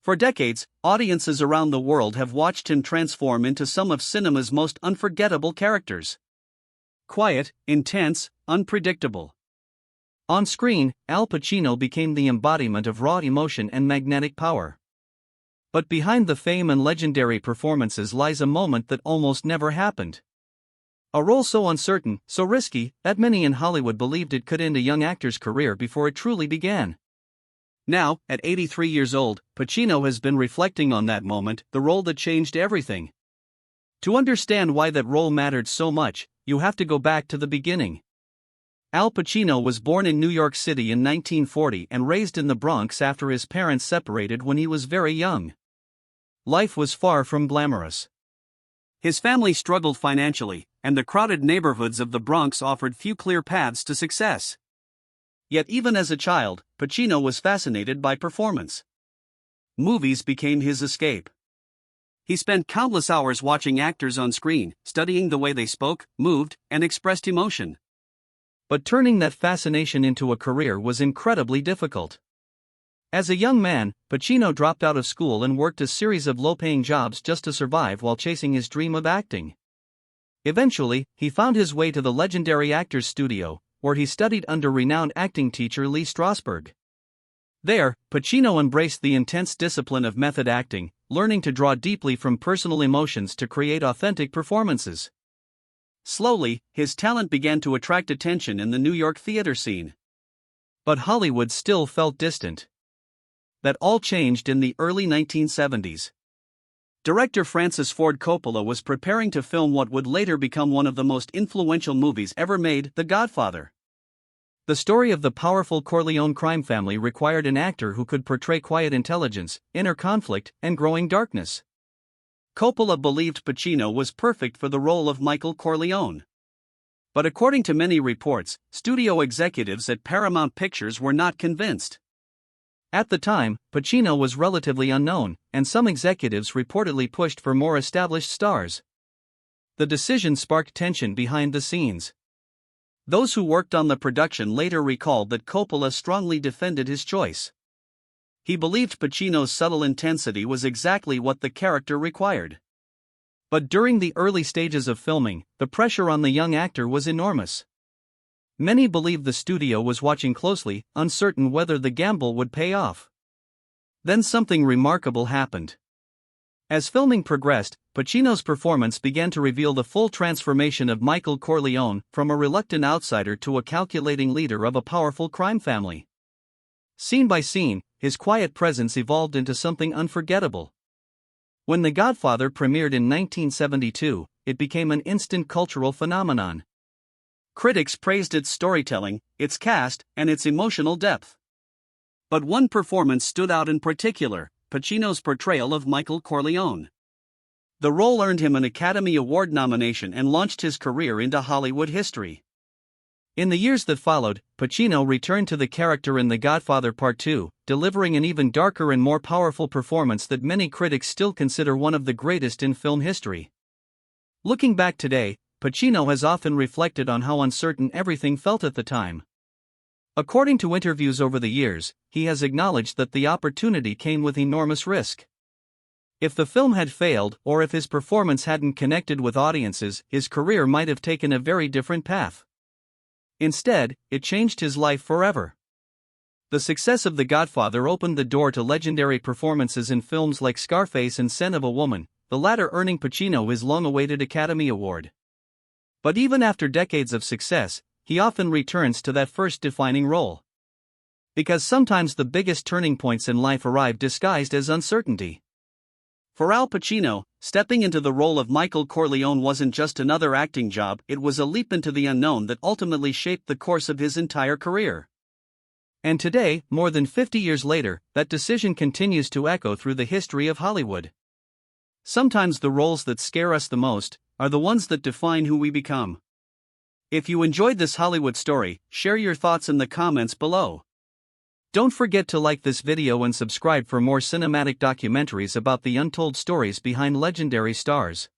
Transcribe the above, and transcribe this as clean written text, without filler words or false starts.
For decades, audiences around the world have watched him transform into some of cinema's most unforgettable characters. Quiet, intense, unpredictable. On screen, Al Pacino became the embodiment of raw emotion and magnetic power. But behind the fame and legendary performances lies a moment that almost never happened. A role so uncertain, so risky, that many in Hollywood believed it could end a young actor's career before it truly began. Now, at 83 years old, Pacino has been reflecting on that moment, the role that changed everything. To understand why that role mattered so much, you have to go back to the beginning. Al Pacino was born in New York City in 1940 and raised in the Bronx after his parents separated when he was very young. Life was far from glamorous. His family struggled financially, and the crowded neighborhoods of the Bronx offered few clear paths to success. Yet even as a child, Pacino was fascinated by performance. Movies became his escape. He spent countless hours watching actors on screen, studying the way they spoke, moved, and expressed emotion. But turning that fascination into a career was incredibly difficult. As a young man, Pacino dropped out of school and worked a series of low-paying jobs just to survive while chasing his dream of acting. Eventually, he found his way to the legendary actor's studio, where he studied under renowned acting teacher Lee Strasberg. There, Pacino embraced the intense discipline of method acting, learning to draw deeply from personal emotions to create authentic performances. Slowly, his talent began to attract attention in the New York theater scene. But Hollywood still felt distant. That all changed in the early 1970s. Director Francis Ford Coppola was preparing to film what would later become one of the most influential movies ever made, The Godfather. The story of the powerful Corleone crime family required an actor who could portray quiet intelligence, inner conflict, and growing darkness. Coppola believed Pacino was perfect for the role of Michael Corleone. But according to many reports, studio executives at Paramount Pictures were not convinced. At the time, Pacino was relatively unknown, and some executives reportedly pushed for more established stars. The decision sparked tension behind the scenes. Those who worked on the production later recalled that Coppola strongly defended his choice. He believed Pacino's subtle intensity was exactly what the character required. But during the early stages of filming, the pressure on the young actor was enormous. Many believed the studio was watching closely, uncertain whether the gamble would pay off. Then something remarkable happened. As filming progressed, Pacino's performance began to reveal the full transformation of Michael Corleone from a reluctant outsider to a calculating leader of a powerful crime family. Scene by scene, his quiet presence evolved into something unforgettable. When The Godfather premiered in 1972, it became an instant cultural phenomenon. Critics praised its storytelling, its cast, and its emotional depth. But one performance stood out in particular: Pacino's portrayal of Michael Corleone. The role earned him an Academy Award nomination and launched his career into Hollywood history. In the years that followed, Pacino returned to the character in The Godfather Part II, delivering an even darker and more powerful performance that many critics still consider one of the greatest in film history. Looking back today, Pacino has often reflected on how uncertain everything felt at the time. According to interviews over the years, he has acknowledged that the opportunity came with enormous risk. If the film had failed, or if his performance hadn't connected with audiences, his career might have taken a very different path. Instead, it changed his life forever. The success of The Godfather opened the door to legendary performances in films like Scarface and Scent of a Woman, the latter earning Pacino his long-awaited Academy Award. But even after decades of success, he often returns to that first defining role. Because sometimes the biggest turning points in life arrive disguised as uncertainty. For Al Pacino, stepping into the role of Michael Corleone wasn't just another acting job, it was a leap into the unknown that ultimately shaped the course of his entire career. And today, more than 50 years later, that decision continues to echo through the history of Hollywood. Sometimes the roles that scare us the most are the ones that define who we become. If you enjoyed this Hollywood story, share your thoughts in the comments below. Don't forget to like this video and subscribe for more cinematic documentaries about the untold stories behind legendary stars.